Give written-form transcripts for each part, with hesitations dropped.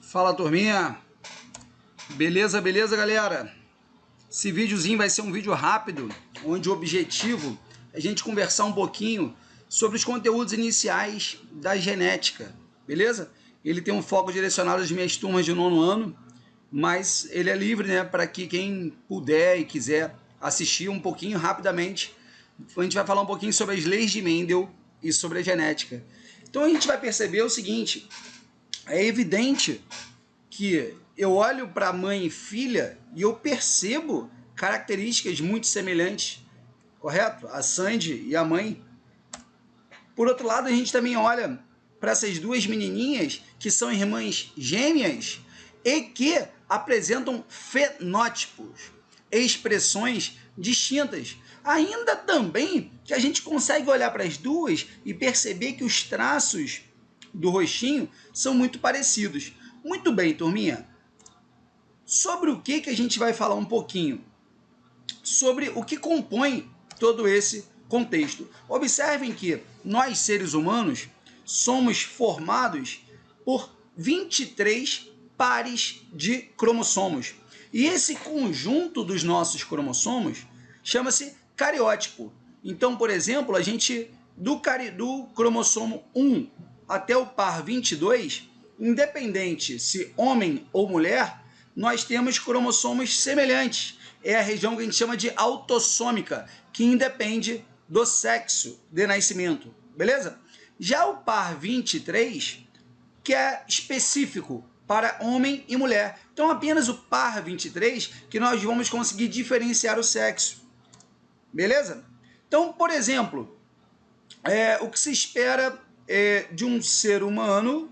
Fala, turminha, beleza, galera? Esse videozinho vai ser um vídeo rápido, onde o objetivo é a gente conversar um pouquinho sobre os conteúdos iniciais da genética, beleza? Ele tem um foco direcionado às minhas turmas de 9º ano, mas ele é livre, né, para que quem puder e quiser assistir um pouquinho rapidamente. A gente vai falar um pouquinho sobre as leis de Mendel e sobre a genética. Então a gente vai perceber o seguinte: é evidente que eu olho para mãe e filha e eu percebo características muito semelhantes, correto? A Sandy e a mãe. Por outro lado, a gente também olha para essas duas menininhas que são irmãs gêmeas e que apresentam fenótipos, expressões distintas. Ainda também que a gente consegue olhar para as duas e perceber que os traços do rostinho são muito parecidos. Muito bem, turminha. Sobre o que a gente vai falar um pouquinho? Sobre o que compõe todo esse contexto. Observem que nós, seres humanos, somos formados por 23 pares de cromossomos. E esse conjunto dos nossos cromossomos chama-se cariótipo. Então, por exemplo, a gente, do cromossomo 1 até o par 22, independente se homem ou mulher, nós temos cromossomos semelhantes. É a região que a gente chama de autossômica, que independe do sexo de nascimento, beleza? Já o par 23, que é específico para homem e mulher. Então, apenas o par 23 que nós vamos conseguir diferenciar o sexo, beleza? Então, por exemplo, o que se espera de um ser humano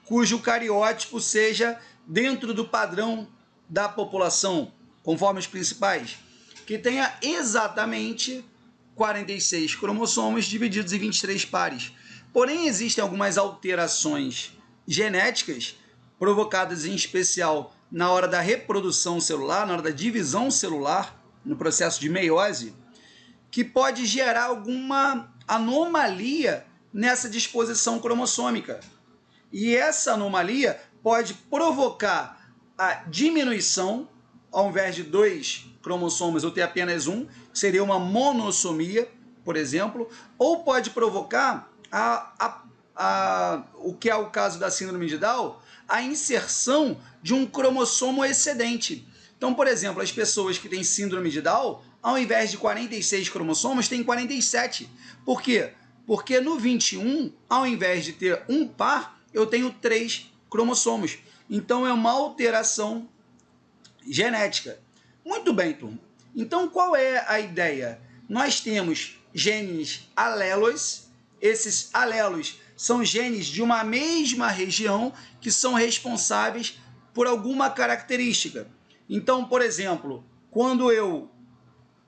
cujo cariótipo seja dentro do padrão da população, conforme os principais, que tenha exatamente 46 cromossomos divididos em 23 pares. Porém, existem algumas alterações genéticas provocadas em especial na hora da reprodução celular, na hora da divisão celular, no processo de meiose, que pode gerar alguma anomalia nessa disposição cromossômica. E essa anomalia pode provocar a diminuição, ao invés de 2 cromossomos, eu ter apenas um, que seria uma monossomia, por exemplo, ou pode provocar o que é o caso da síndrome de Down, a inserção de um cromossomo excedente. Então, por exemplo, as pessoas que têm síndrome de Down, ao invés de 46 cromossomos, têm 47. Por quê? Porque no 21, ao invés de ter um par, eu tenho 3 cromossomos. Então, é uma alteração genética. Muito bem, turma. Então, qual é a ideia? Nós temos genes alelos. Esses alelos são genes de uma mesma região que são responsáveis por alguma característica. Então, por exemplo, quando eu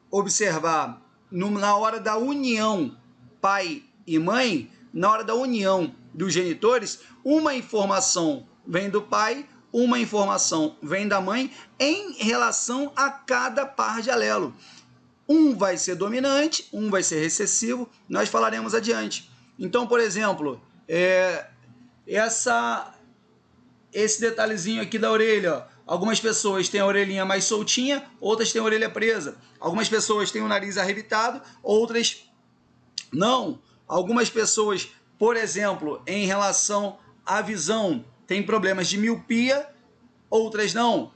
observar na hora da união pai e mãe, na hora da união dos genitores, uma informação vem do pai, uma informação vem da mãe em relação a cada par de alelo. Um vai ser dominante, um vai ser recessivo, nós falaremos adiante. Então, por exemplo, esse detalhezinho aqui da orelha, ó. Algumas pessoas têm a orelhinha mais soltinha, outras têm a orelha presa. Algumas pessoas têm o nariz arrebitado, outras não. Algumas pessoas, por exemplo, em relação à visão, têm problemas de miopia, outras não.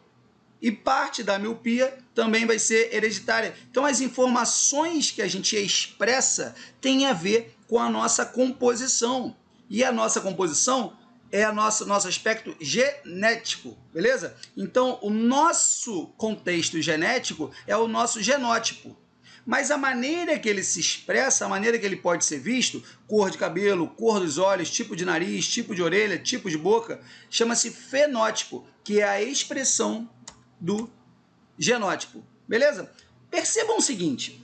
E parte da miopia também vai ser hereditária. Então, as informações que a gente expressa têm a ver com a nossa composição. E a nossa composição é nosso aspecto genético, beleza? Então, o nosso contexto genético é o nosso genótipo. Mas a maneira que ele se expressa, a maneira que ele pode ser visto, cor de cabelo, cor dos olhos, tipo de nariz, tipo de orelha, tipo de boca, chama-se fenótipo, que é a expressão do genótipo, beleza? Percebam o seguinte: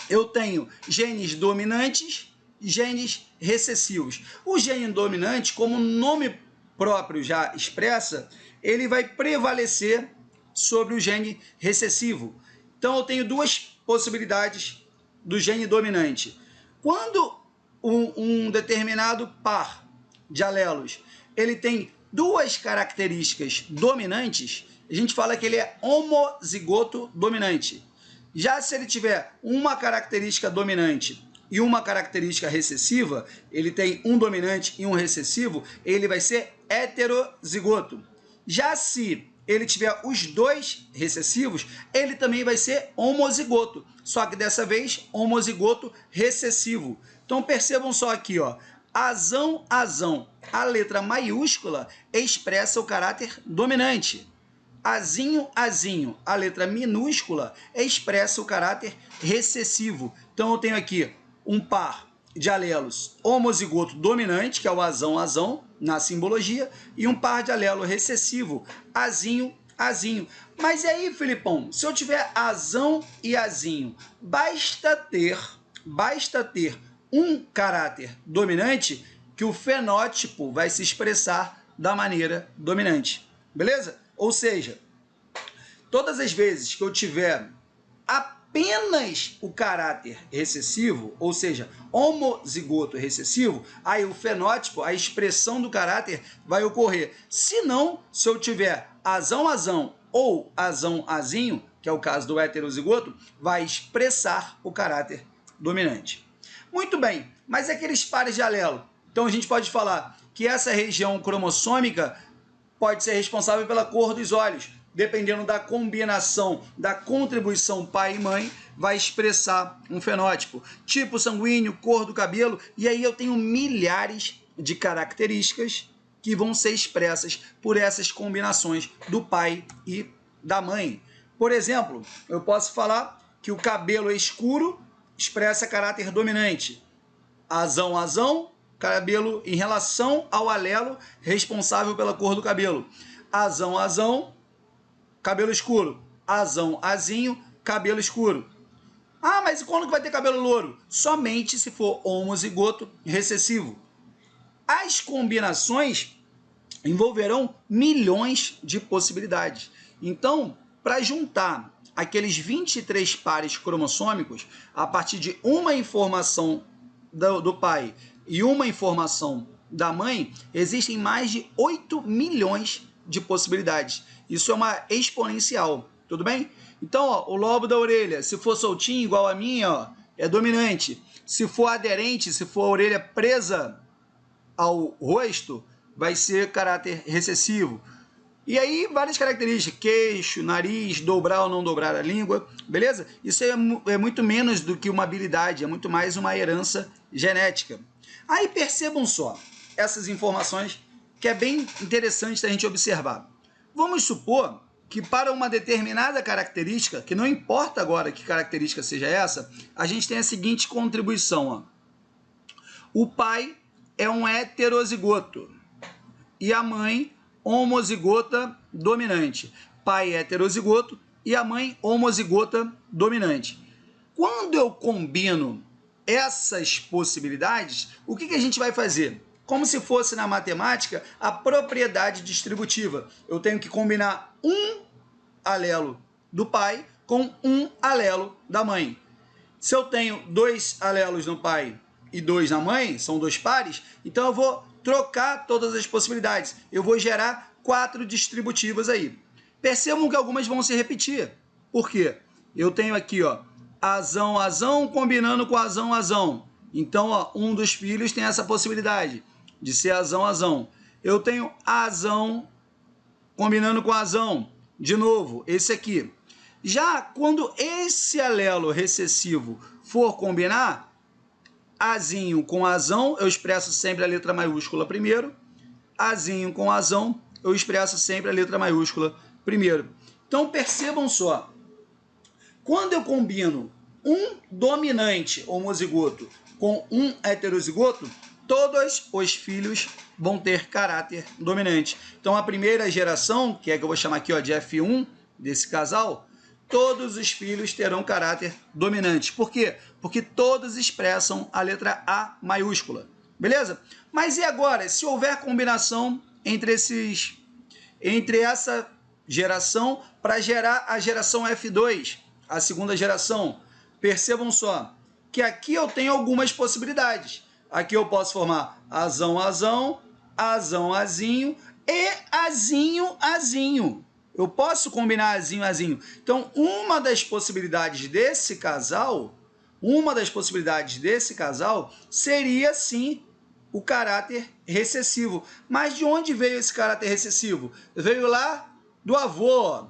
eu tenho genes dominantes, genes recessivos. O gene dominante, como o nome próprio já expressa, ele vai prevalecer sobre o gene recessivo. Então, eu tenho duas possibilidades do gene dominante. Quando um determinado par de alelos ele tem duas características dominantes, a gente fala que ele é homozigoto dominante. Já se ele tiver uma característica dominante e uma característica recessiva, ele tem um dominante e um recessivo, ele vai ser heterozigoto. Já se ele tiver os dois recessivos, ele também vai ser homozigoto, só que dessa vez homozigoto recessivo. Então percebam só aqui, ó, azão, azão, a letra maiúscula expressa o caráter dominante. Azinho, azinho, a letra minúscula expressa o caráter recessivo. Então eu tenho aqui um par de alelos homozigoto dominante, que é o azão, azão, na simbologia, e um par de alelo recessivo, azinho, azinho. Mas e aí, Filipão, se eu tiver azão e azinho, basta ter um caráter dominante que o fenótipo vai se expressar da maneira dominante. Beleza? Ou seja, todas as vezes que eu tiver apenas o caráter recessivo, ou seja, homozigoto recessivo, aí o fenótipo, a expressão do caráter vai ocorrer. Se não, se eu tiver azão, azão ou azão, azinho, que é o caso do heterozigoto, vai expressar o caráter dominante. Muito bem, mas aqueles pares de alelo? Então a gente pode falar que essa região cromossômica pode ser responsável pela cor dos olhos. Dependendo da combinação, da contribuição pai e mãe, vai expressar um fenótipo. Tipo sanguíneo, cor do cabelo, e aí eu tenho milhares de características que vão ser expressas por essas combinações do pai e da mãe. Por exemplo, eu posso falar que o cabelo escuro expressa caráter dominante. Azão, azão, cabelo em relação ao alelo responsável pela cor do cabelo. Azão, azão, cabelo escuro. Azão, azinho, cabelo escuro. Ah, mas quando que vai ter cabelo louro? Somente se for homozigoto recessivo. As combinações envolverão milhões de possibilidades. Então, para juntar aqueles 23 pares cromossômicos, a partir de uma informação do pai e uma informação da mãe, existem mais de 8 milhões de possibilidades. Isso é uma exponencial, tudo bem? Então, ó, o lobo da orelha, se for soltinho igual a minha, ó, é dominante. Se for aderente, se for a orelha presa ao rosto, vai ser caráter recessivo. E aí, várias características, queixo, nariz, dobrar ou não dobrar a língua, beleza? Isso é muito menos do que uma habilidade, é muito mais uma herança genética. Aí percebam só essas informações que é bem interessante da gente observar. Vamos supor que para uma determinada característica, que não importa agora que característica seja essa, a gente tem a seguinte contribuição. Ó. O pai é um heterozigoto e a mãe homozigota dominante. Pai heterozigoto e a mãe homozigota dominante. Quando eu combino essas possibilidades, o que a gente vai fazer? Como se fosse na matemática a propriedade distributiva. Eu tenho que combinar um alelo do pai com um alelo da mãe. Se eu tenho 2 alelos no pai e 2 na mãe, são 2 pares, então eu vou trocar todas as possibilidades. Eu vou gerar 4 distributivas aí. Percebam que algumas vão se repetir. Por quê? Eu tenho aqui, ó, azão, azão combinando com azão, azão. Então, ó, um dos filhos tem essa possibilidade de ser azão, azão. Eu tenho azão combinando com azão. De novo, esse aqui. Já quando esse alelo recessivo for combinar, azinho com azão, eu expresso sempre a letra maiúscula primeiro. Azinho com azão, eu expresso sempre a letra maiúscula primeiro. Então, percebam só. Quando eu combino um dominante homozigoto com um heterozigoto, todos os filhos vão ter caráter dominante. Então, a primeira geração, que é que eu vou chamar aqui ó, de F1 desse casal, todos os filhos terão caráter dominante. Por quê? Porque todos expressam a letra A maiúscula. Beleza? Mas e agora, se houver combinação entre essa geração para gerar a geração F2, a segunda geração? Percebam só que aqui eu tenho algumas possibilidades. Aqui eu posso formar azão, azão, azão, azinho e azinho, azinho. Eu posso combinar azinho, azinho. Então, uma das possibilidades desse casal seria, sim, o caráter recessivo. Mas de onde veio esse caráter recessivo? Veio lá do avô,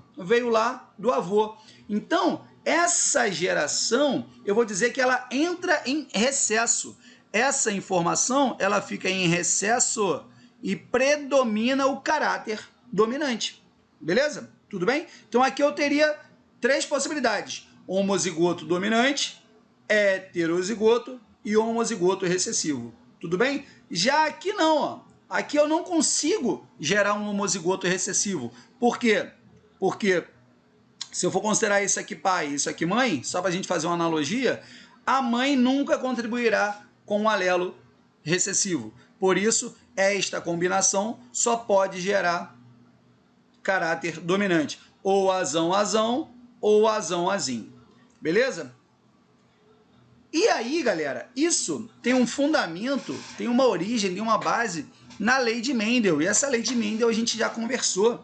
Então, essa geração, eu vou dizer que ela entra em recesso. Essa informação, ela fica em recesso e predomina o caráter dominante. Beleza? Tudo bem? Então, aqui eu teria 3 possibilidades. Homozigoto dominante, heterozigoto e homozigoto recessivo. Tudo bem? Já aqui não, ó. Aqui eu não consigo gerar um homozigoto recessivo. Por quê? Porque se eu for considerar isso aqui pai e isso aqui mãe, só para a gente fazer uma analogia, a mãe nunca contribuirá com um alelo recessivo. Por isso, esta combinação só pode gerar caráter dominante. Ou azão, azão, ou azão, azinho. Beleza? E aí, galera, isso tem um fundamento, tem uma origem, tem uma base na lei de Mendel. E essa lei de Mendel a gente já conversou.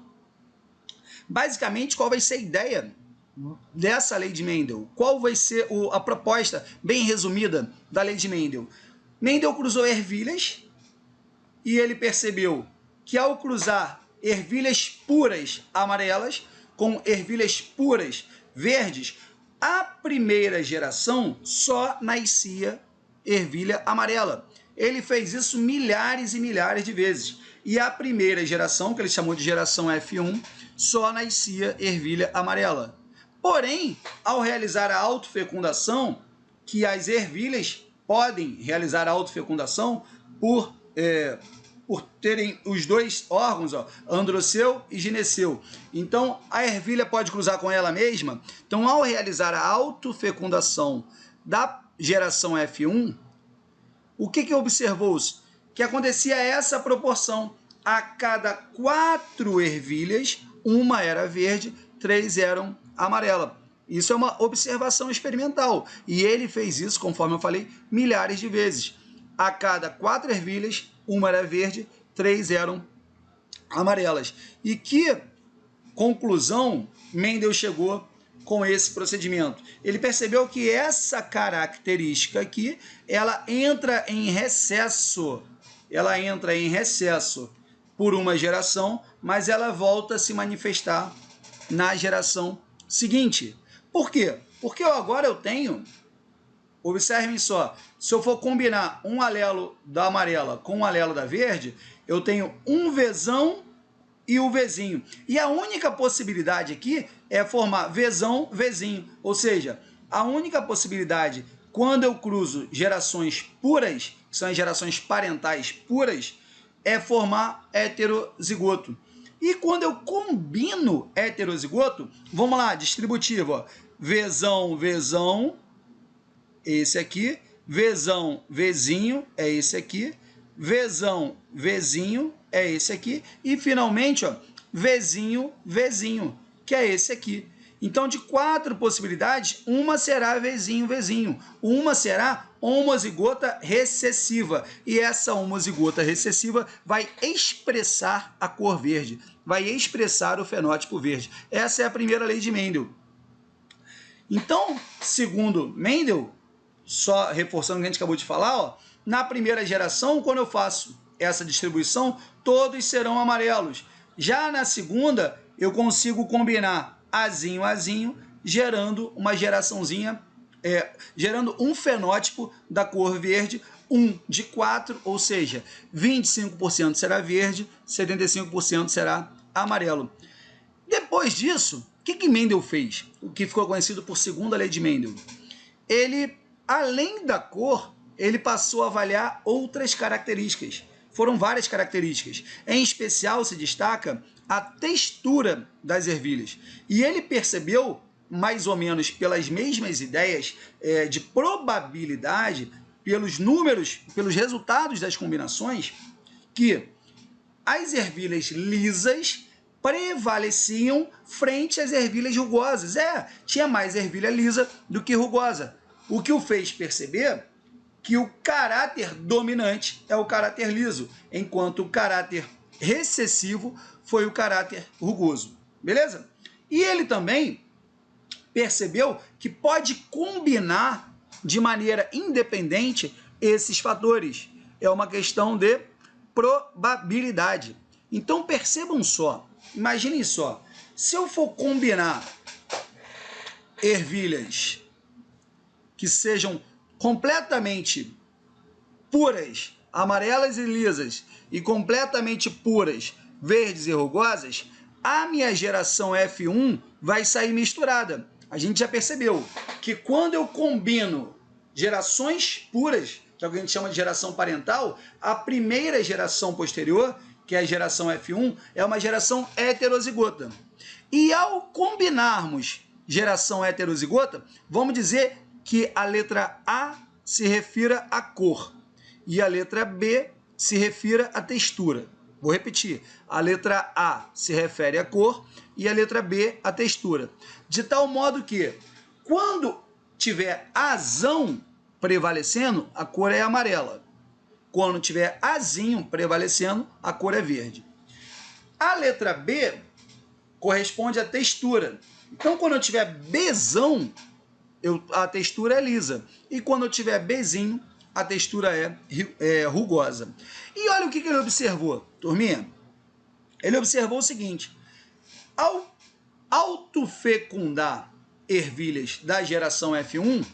Basicamente, qual vai ser a ideia dessa lei de Mendel? Qual vai ser a proposta, bem resumida, da lei de Mendel? Mendel cruzou ervilhas e ele percebeu que ao cruzar ervilhas puras amarelas com ervilhas puras verdes, a primeira geração só nascia ervilha amarela. Ele fez isso milhares e milhares de vezes. E a primeira geração, que ele chamou de geração F1, só nascia ervilha amarela. Porém, ao realizar a autofecundação, que as ervilhas podem realizar a autofecundação por terem os 2 órgãos, ó, androceu e gineceu. Então, a ervilha pode cruzar com ela mesma. Então, ao realizar a autofecundação da geração F1, o que observou-se? Que acontecia essa proporção. A cada 4 ervilhas, uma era verde, 3 eram amarela. Isso é uma observação experimental. E ele fez isso, conforme eu falei, milhares de vezes. A cada 4 ervilhas, uma era verde, 3 eram amarelas. E que conclusão Mendel chegou com esse procedimento? Ele percebeu que essa característica aqui, ela entra em recesso. Ela entra em recesso por uma geração, mas ela volta a se manifestar na geração seguinte. Por quê? Porque agora eu tenho, observem só, se eu for combinar um alelo da amarela com um alelo da verde, eu tenho um Vzão e o Vzinho. E a única possibilidade aqui é formar Vzão, Vzinho. Ou seja, a única possibilidade quando eu cruzo gerações puras, que são as gerações parentais puras, é formar heterozigoto. E quando eu combino heterozigoto, vamos lá, distributivo, ó, Vzão, Vzão, esse aqui, Vzão, Vzinho, é esse aqui, Vzão, Vzinho, é esse aqui, e finalmente, ó, Vzinho, Vzinho, que é esse aqui. Então, de 4 possibilidades, uma será Vzinho, Vzinho, uma será homozigota recessiva, e essa homozigota recessiva vai expressar a cor verde, vai expressar o fenótipo verde. Essa é a primeira lei de Mendel. Então, segundo Mendel, só reforçando o que a gente acabou de falar, ó, na primeira geração, quando eu faço essa distribuição, todos serão amarelos. Já na segunda, eu consigo combinar azinho, azinho, gerando uma geraçãozinha, gerando um fenótipo da cor verde, 1 de 4, ou seja, 25% será verde, 75% será amarelo. Depois disso, o que Mendel fez? O que ficou conhecido por segunda lei de Mendel. Ele, além da cor, ele passou a avaliar outras características. Foram várias características. Em especial, se destaca a textura das ervilhas. E ele percebeu, mais ou menos pelas mesmas ideias de probabilidade, pelos números, pelos resultados das combinações, que as ervilhas lisas prevaleciam frente às ervilhas rugosas. Tinha mais ervilha lisa do que rugosa. O que o fez perceber que o caráter dominante é o caráter liso, enquanto o caráter recessivo foi o caráter rugoso, beleza? E ele também percebeu que pode combinar de maneira independente esses fatores. É uma questão de probabilidade. Então percebam só, imaginem só, se eu for combinar ervilhas que sejam completamente puras, amarelas e lisas, e completamente puras, verdes e rugosas, a minha geração F1 vai sair misturada. A gente já percebeu que quando eu combino gerações puras, que é o que a gente chama de geração parental, a primeira geração posterior, que é a geração F1, é uma geração heterozigota. E ao combinarmos geração heterozigota, vamos dizer que a letra A se refira à cor e a letra B se refira à textura. Vou repetir, a letra A se refere à cor e a letra B à textura. De tal modo que, quando tiver azão prevalecendo, a cor é amarela. Quando tiver azinho prevalecendo, a cor é verde. A letra B corresponde à textura. Então, quando eu tiver Bzão, a textura é lisa. E quando eu tiver Bzinho, a textura é rugosa. E olha o que ele observou, turminha. Ele observou o seguinte: ao autofecundar ervilhas da geração F1,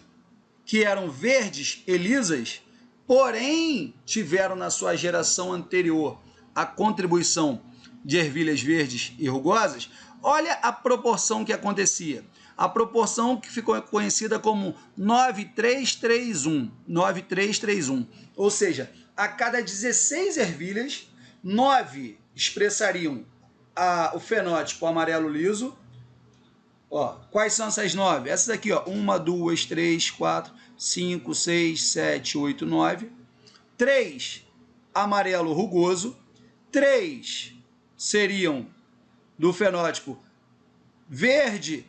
que eram verdes e lisas, porém tiveram na sua geração anterior a contribuição de ervilhas verdes e rugosas, olha a proporção que acontecia. A proporção que ficou conhecida como 9331. 9331. Ou seja, a cada 16 ervilhas, 9 expressariam o fenótipo amarelo liso. Ó, quais são essas 9? Essas aqui, ó, 1, 2, 3, 4, 5, 6, 7, 8, 9. 3 amarelo rugoso. 3 seriam do fenótipo verde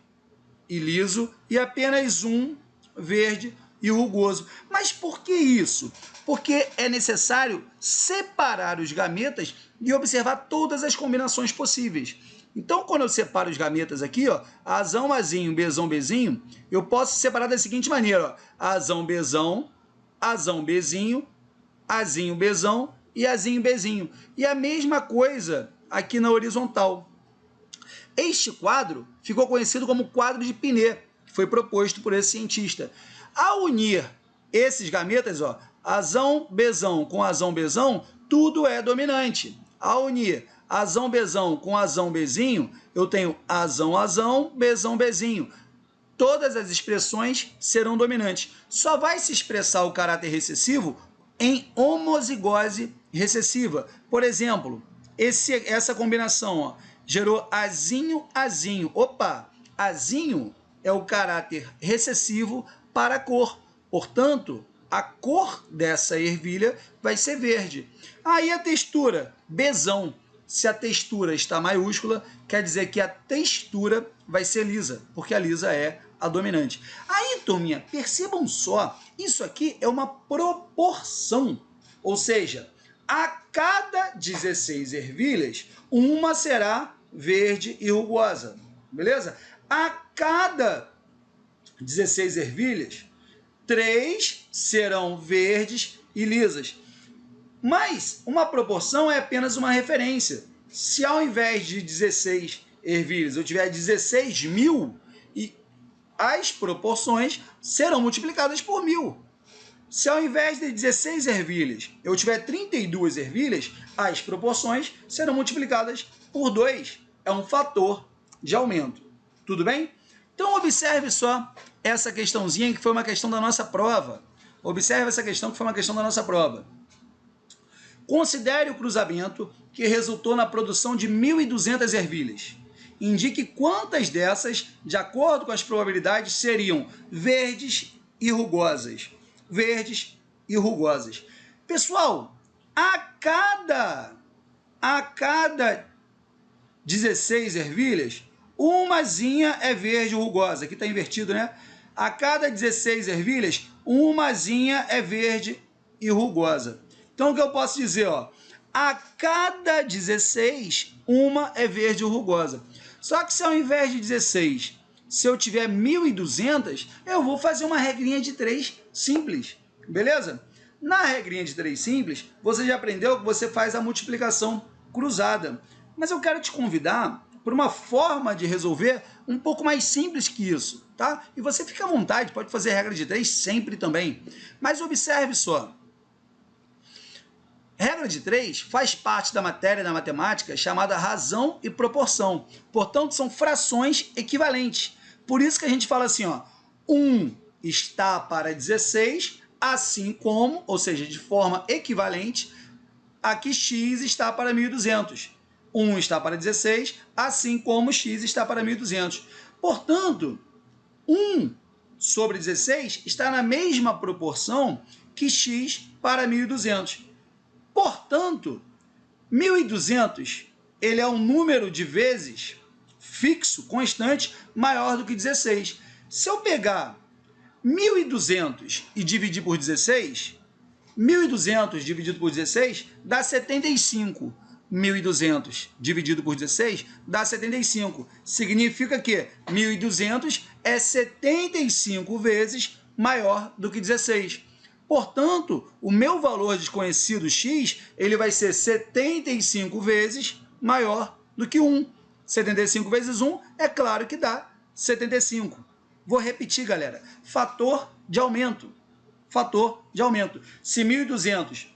e liso, e apenas um verde e rugoso. Mas por que isso? Porque é necessário separar os gametas e observar todas as combinações possíveis. Então, quando eu separo os gametas aqui, ó, azão, azinho, bezão, bezinho, eu posso separar da seguinte maneira, ó, azão, bezão, azão, bezinho, azinho, bezão e azinho, bezinho. E a mesma coisa aqui na horizontal. Este quadro ficou conhecido como quadro de Pinet, que foi proposto por esse cientista. Ao unir esses gametas, ó, azão, bezão com azão, bezão, tudo é dominante. Ao unir azão, bezão com azão, bezinho, eu tenho azão, azão, bezão, bezinho. Todas as expressões serão dominantes. Só vai se expressar o caráter recessivo em homozigose recessiva. Por exemplo, essa combinação, ó, gerou azinho, azinho. Opa, azinho é o caráter recessivo para a cor. Portanto, a cor dessa ervilha vai ser verde. Aí a textura, bezão. Se a textura está maiúscula, quer dizer que a textura vai ser lisa, porque a lisa é a dominante. Aí, turminha, percebam só, isso aqui é uma proporção. Ou seja, a cada 16 ervilhas, uma será verde e rugosa, beleza? A cada 16 ervilhas, 3 serão verdes e lisas. Mas uma proporção é apenas uma referência. Se ao invés de 16 ervilhas eu tiver 16.000, as proporções serão multiplicadas por 1.000. Se ao invés de 16 ervilhas eu tiver 32 ervilhas, as proporções serão multiplicadas por 2. É um fator de aumento. Tudo bem? Então observe só essa questãozinha que foi uma questão da nossa prova. Observe essa questão que foi uma questão da nossa prova. Considere o cruzamento que resultou na produção de 1.200 ervilhas. Indique quantas dessas, de acordo com as probabilidades, seriam verdes e rugosas. Verdes e rugosas. Pessoal, a cada 16 ervilhas, umazinha é verde rugosa. Aqui está invertido, né? A cada 16 ervilhas, umazinha é verde e rugosa. Então, o que eu posso dizer? Ó, A cada 16, uma é verde ou rugosa. Só que se ao invés de 16, se eu tiver 1.200, eu vou fazer uma regrinha de 3 simples, beleza? Na regrinha de 3 simples, você já aprendeu que você faz a multiplicação cruzada. Mas eu quero te convidar para uma forma de resolver um pouco mais simples que isso, tá? E você fica à vontade, pode fazer a regra de 3 sempre também. Mas observe só. Regra de 3 faz parte da matéria da matemática chamada razão e proporção. Portanto, são frações equivalentes. Por isso que a gente fala assim, ó, 1 está para 16, assim como, ou seja, de forma equivalente, aqui x está para 1.200. 1 está para 16, assim como x está para 1.200. Portanto, 1 sobre 16 está na mesma proporção que x para 1.200. Portanto, 1.200 ele é um número de vezes fixo, constante, maior do que 16. Se eu pegar 1.200 e dividir por 16, 1.200 dividido por 16 dá 75. 1.200 dividido por 16 dá 75. Significa que 1.200 é 75 vezes maior do que 16. Portanto, o meu valor desconhecido x, ele vai ser 75 vezes maior do que 1. 75 vezes 1, é claro que dá 75. Vou repetir, galera. Fator de aumento. Fator de aumento. Se 1.200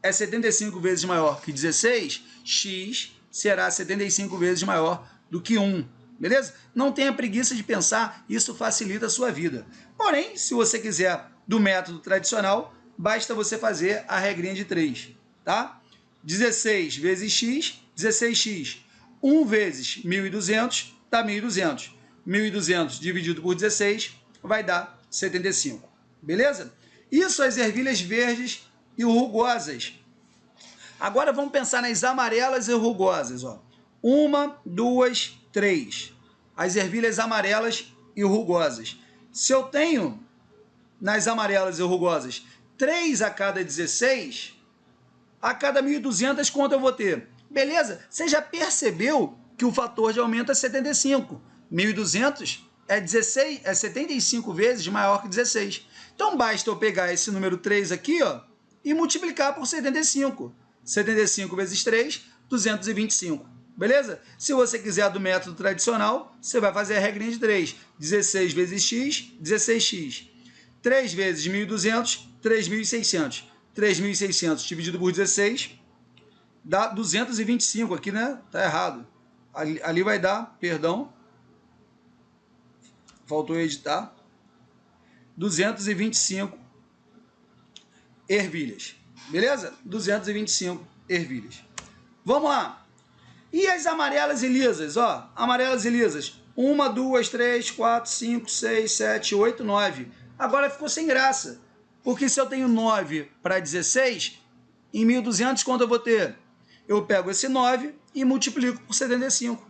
é 75 vezes maior que 16, x será 75 vezes maior do que 1. Beleza? Não tenha preguiça de pensar, isso facilita a sua vida. Porém, se você quiser do método tradicional, basta você fazer a regrinha de 3, tá? 16 vezes x, 16x. 1 vezes 1.200 dá 1.200. 1.200 dividido por 16 vai dar 75. Beleza? Isso as ervilhas verdes e rugosas. Agora vamos pensar nas amarelas e rugosas. Ó. 1, 2, 3. As ervilhas amarelas e rugosas. Se eu tenho nas amarelas e rugosas 3 a cada 16, a cada 1.200 quanto eu vou ter? Beleza? Você já percebeu que o fator de aumento é 75. 1.200 é 16, é 75 vezes maior que 16. Então basta eu pegar esse número 3 aqui, ó, e multiplicar por 75. 75 vezes 3, 225. Beleza? Se você quiser do método tradicional, você vai fazer a regrinha de 3. 16 vezes x, 16x. 3 vezes 1.200, 3.600. 3.600 dividido por 16 dá 225 aqui, né? Tá errado. Ali vai dar, perdão, faltou editar, 225 ervilhas. Beleza? 225 ervilhas. Vamos lá. E as amarelas e lisas? Ó, amarelas e lisas. 1, 2, 3, 4, 5, 6, 7, 8, 9. Agora ficou sem graça. Porque se eu tenho 9 para 16, em 1.200 quanto eu vou ter? Eu pego esse 9 e multiplico por 75.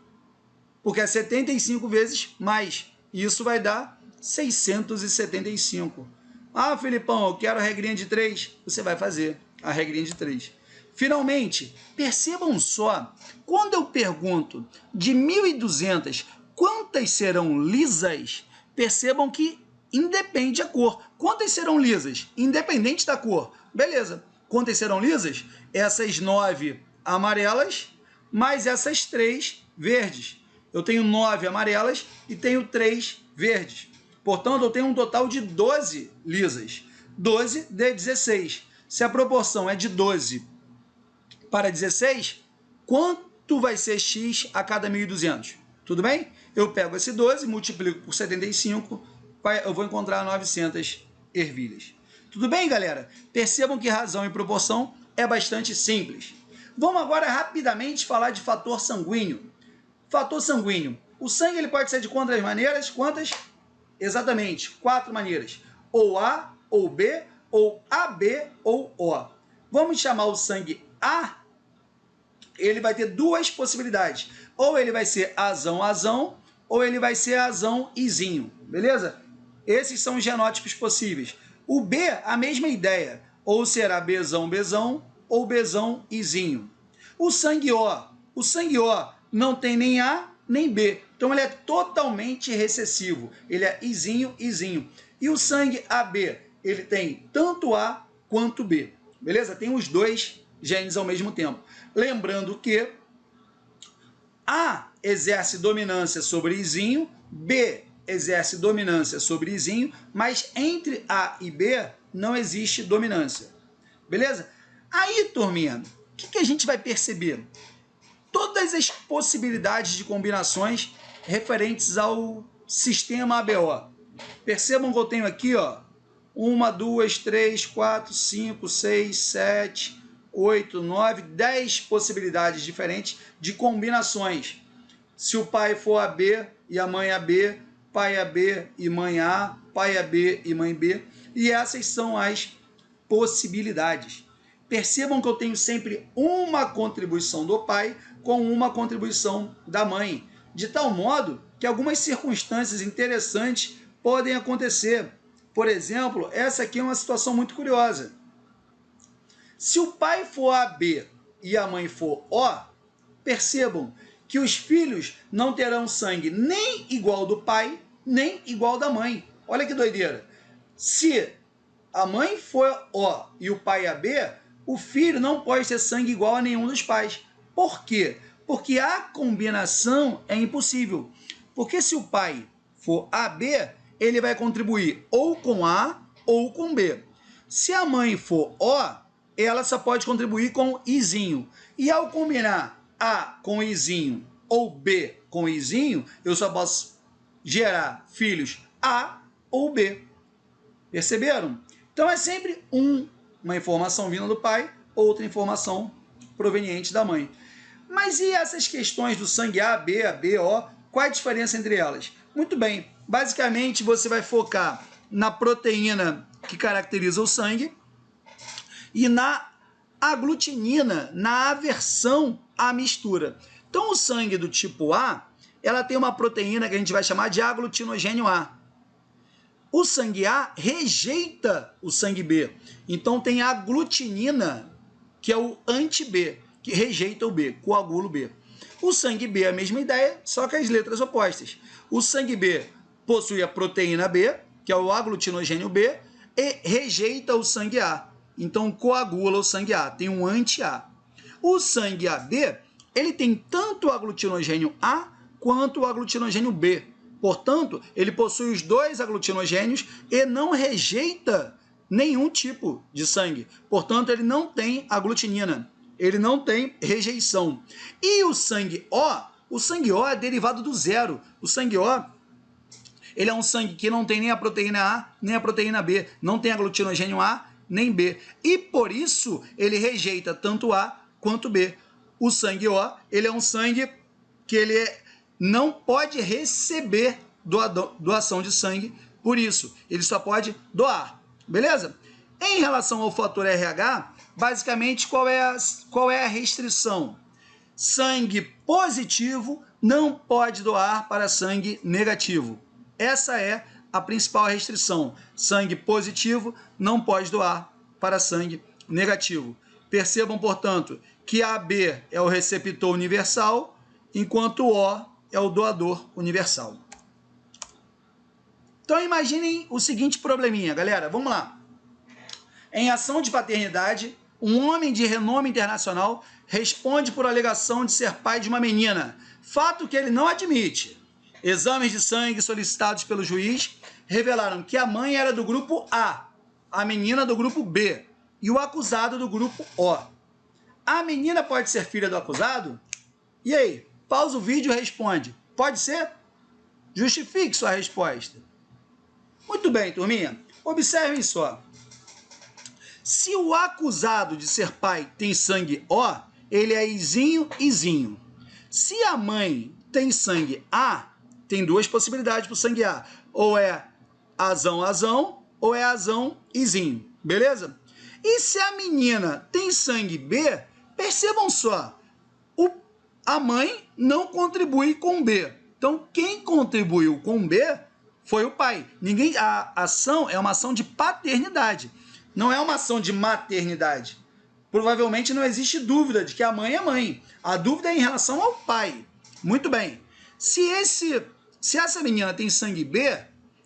Porque é 75 vezes mais. E isso vai dar 675. Ah, Filipão, eu quero a regrinha de 3. Você vai fazer a regrinha de 3. Finalmente, percebam só, quando eu pergunto de 1.200 quantas serão lisas, percebam que independe da cor. Quantas serão lisas? Independente da cor. Beleza. Quantas serão lisas? Essas 9 amarelas, mais essas 3 verdes. Eu tenho 9 amarelas e tenho 3 verdes. Portanto, eu tenho um total de 12 lisas. 12 de 16. Se a proporção é de 12 para 16, quanto vai ser x a cada 1.200? Tudo bem? Eu pego esse 12, multiplico por 75, eu vou encontrar 900 ervilhas. Tudo bem, galera? Percebam que razão e proporção é bastante simples. Vamos agora rapidamente falar de fator sanguíneo. Fator sanguíneo. O sangue ele pode ser de quantas maneiras? Quantas? Exatamente, 4 maneiras. Ou A, ou B, ou AB, ou O. Vamos chamar o sangue A. Ele vai ter duas possibilidades. Ou ele vai ser Azão, ou ele vai ser Azão Izinho. Beleza? Esses são os genótipos possíveis. O B, a mesma ideia. Ou será Bzão, ou Bzão Izinho. O sangue O não tem nem A nem B. Então ele é totalmente recessivo. Ele é Izinho, Izinho. E o sangue AB, ele tem tanto A quanto B. Beleza? Tem os dois genes ao mesmo tempo. Lembrando que A exerce dominância sobre Izinho, B exerce dominância sobre Izinho, mas entre A e B não existe dominância. Beleza? Aí, turminha, o que a gente vai perceber? Todas as possibilidades de combinações referentes ao sistema ABO. Percebam que eu tenho aqui, ó, 1, 2, 3, 4, 5, 6, 7, 8, 9, 10 possibilidades diferentes de combinações. Se o pai for AB e a mãe AB, pai AB e mãe A, pai AB e mãe B. E essas são as possibilidades. Percebam que eu tenho sempre uma contribuição do pai com uma contribuição da mãe, de tal modo que algumas circunstâncias interessantes podem acontecer. Por exemplo, essa aqui é uma situação muito curiosa. Se o pai for AB e a mãe for O, percebam que os filhos não terão sangue nem igual do pai, nem igual da mãe. Olha que doideira. Se a mãe for O e o pai AB, o filho não pode ter sangue igual a nenhum dos pais. Por quê? Porque a combinação é impossível. Porque se o pai for AB, ele vai contribuir ou com A ou com B. Se a mãe for O, ela só pode contribuir com Izinho. E ao combinar A com Izinho ou B com Izinho, eu só posso gerar filhos A ou B. Perceberam? Então é sempre uma informação vinda do pai, outra informação proveniente da mãe. Mas e essas questões do sangue A, B, O? Qual é a diferença entre elas? Muito bem, basicamente você vai focar na proteína que caracteriza o sangue e na aglutinina, na aversão à mistura. Então o sangue do tipo A, ela tem uma proteína que a gente vai chamar de aglutinogênio A. O sangue A rejeita o sangue B. Então tem a aglutinina, que é o anti-B, que rejeita o B, coagula o B. O sangue B é a mesma ideia, só que as letras opostas. O sangue B possui a proteína B, que é o aglutinogênio B, e rejeita o sangue A. Então coagula o sangue A, tem um anti-A. O sangue AB, ele tem tanto o aglutinogênio A quanto o aglutinogênio B. Portanto, ele possui os dois aglutinogênios e não rejeita nenhum tipo de sangue. Portanto, ele não tem aglutinina. Ele não tem rejeição. E o sangue O é derivado do zero. O sangue O, ele é um sangue que não tem nem a proteína A, nem a proteína B. Não tem aglutinogênio A, nem B. E por isso, ele rejeita tanto A quanto B. O sangue O, ele é um sangue que ele não pode receber doação de sangue, por isso, ele só pode doar. Beleza? Em relação ao fator RH, basicamente, qual é a restrição? Sangue positivo não pode doar para sangue negativo. Essa é a principal restrição. Sangue positivo não pode doar para sangue negativo. Percebam, portanto, que a AB é o receptor universal, enquanto o O é o doador universal. Então imaginem o seguinte probleminha, galera. Vamos lá. Em ação de paternidade, um homem de renome internacional responde por alegação de ser pai de uma menina, fato que ele não admite. Exames de sangue solicitados pelo juiz revelaram que a mãe era do grupo A, a menina do grupo B e o acusado do grupo O. A menina pode ser filha do acusado? E aí? Pausa o vídeo e responde. Pode ser? Justifique sua resposta. Muito bem, turminha. Observem só. Se o acusado de ser pai tem sangue O, ele é Izinho, Izinho. Se a mãe tem sangue A, tem duas possibilidades para o sangue A. Ou é Azão, Azão, ou é Azão, Izinho. Beleza? E se a menina tem sangue B, percebam só. A mãe não contribui com B. Então, quem contribuiu com B foi o pai. A ação é uma ação de paternidade. Não é uma ação de maternidade. provavelmente não existe dúvida de que a mãe é mãe. A dúvida é em relação ao pai. Muito bem. Se essa menina tem sangue B,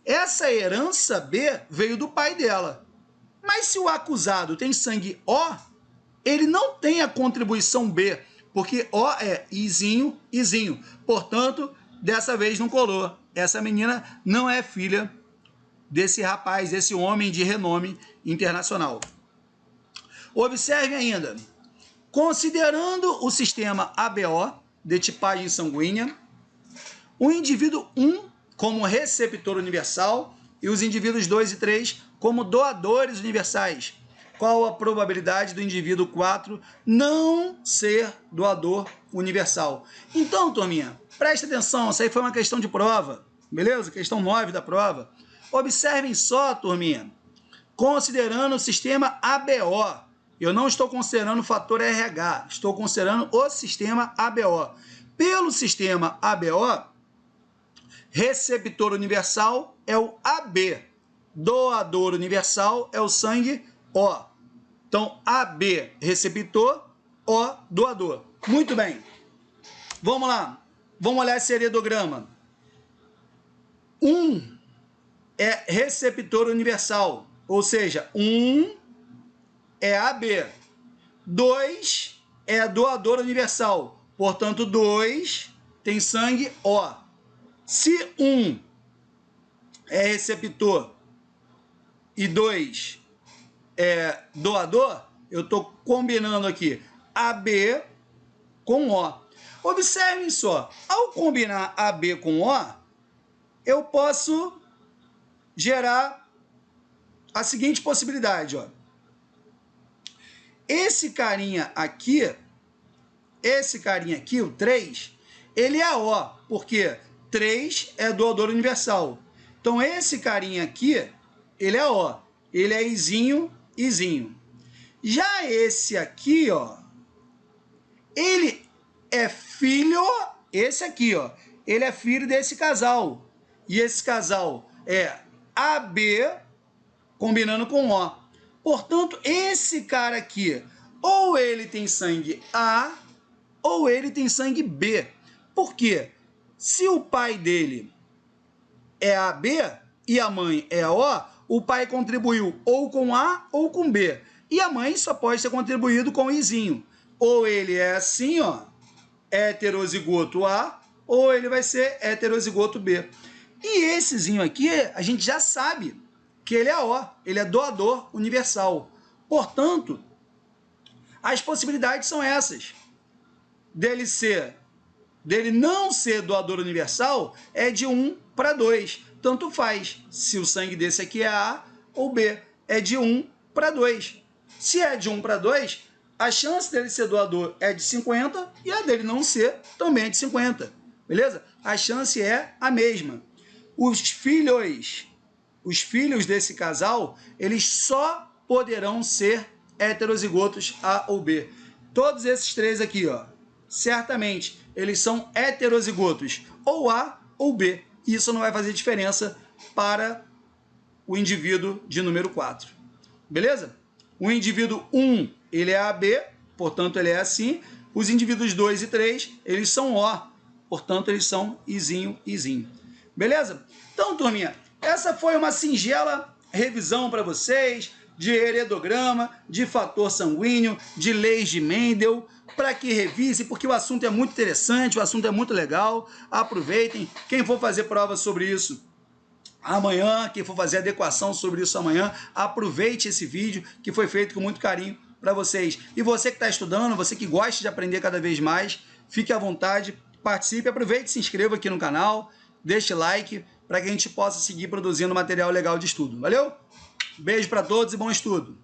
essa herança B veio do pai dela. Mas se o acusado tem sangue O, ele não tem a contribuição B, porque O é Izinho, Izinho. Portanto, dessa vez não colou. Essa menina não é filha desse rapaz, desse homem de renome internacional. Observe ainda, considerando o sistema ABO, de tipagem sanguínea, o indivíduo 1 como receptor universal e os indivíduos 2 e 3 como doadores universais. Qual a probabilidade do indivíduo 4 não ser doador universal? Então, turminha, presta atenção, isso aí foi uma questão de prova, beleza? Questão 9 da prova. Observem só, turminha, considerando o sistema ABO, eu não estou considerando o fator RH, estou considerando o sistema ABO. Pelo sistema ABO, receptor universal é o AB, doador universal é o sangue O. Então, AB, receptor, O, doador. Muito bem. Vamos lá. Vamos olhar esse heredograma. 1 é receptor universal, ou seja, 1 é AB. 2 é doador universal, portanto, 2 tem sangue O. Se 1 é receptor e 2 é doador, eu estou combinando aqui AB com O. Observem só, ao combinar AB com O, eu posso gerar a seguinte possibilidade, ó. Esse carinha aqui, o 3, ele é O, porque 3 é doador universal. Então, esse carinha aqui, ele é O. Ele é Izinho, Izinho. Já esse aqui, ó, ele é filho, esse aqui, ó, ele é filho desse casal. E esse casal é AB combinando com O. Portanto, esse cara aqui, ou ele tem sangue A, ou ele tem sangue B. Por quê? Se o pai dele é AB e a mãe é O, o pai contribuiu ou com A ou com B. E a mãe só pode ser contribuído com Izinho. Ou ele é assim, ó, heterozigoto A, ou ele vai ser heterozigoto B. E essezinho aqui, a gente já sabe que ele é O, ele é doador universal. Portanto, as possibilidades são essas. Dele não ser doador universal é de 1 para 2. Tanto faz se o sangue desse aqui é A ou B. É de 1 para 2. Se é de 1 para 2, a chance dele ser doador é de 50 e a dele não ser também é de 50. Beleza? A chance é a mesma. Os filhos desse casal, eles só poderão ser heterozigotos A ou B. Todos esses três aqui, ó, certamente, eles são heterozigotos, ou A ou B. Isso não vai fazer diferença para o indivíduo de número 4. Beleza? O indivíduo 1, ele é AB, portanto, ele é assim. Os indivíduos 2 e 3, eles são O, portanto, eles são Izinho, Izinho. Beleza? Então, turminha, essa foi uma singela revisão para vocês de heredograma, de fator sanguíneo, de leis de Mendel, para que revise, porque o assunto é muito interessante, o assunto é muito legal. Aproveitem. Quem for fazer prova sobre isso amanhã, quem for fazer adequação sobre isso amanhã, aproveite esse vídeo que foi feito com muito carinho para vocês. E você que está estudando, você que gosta de aprender cada vez mais, fique à vontade, participe, aproveite, se inscreva aqui no canal, deixe like, para que a gente possa seguir produzindo material legal de estudo. Valeu? Beijo para todos e bom estudo!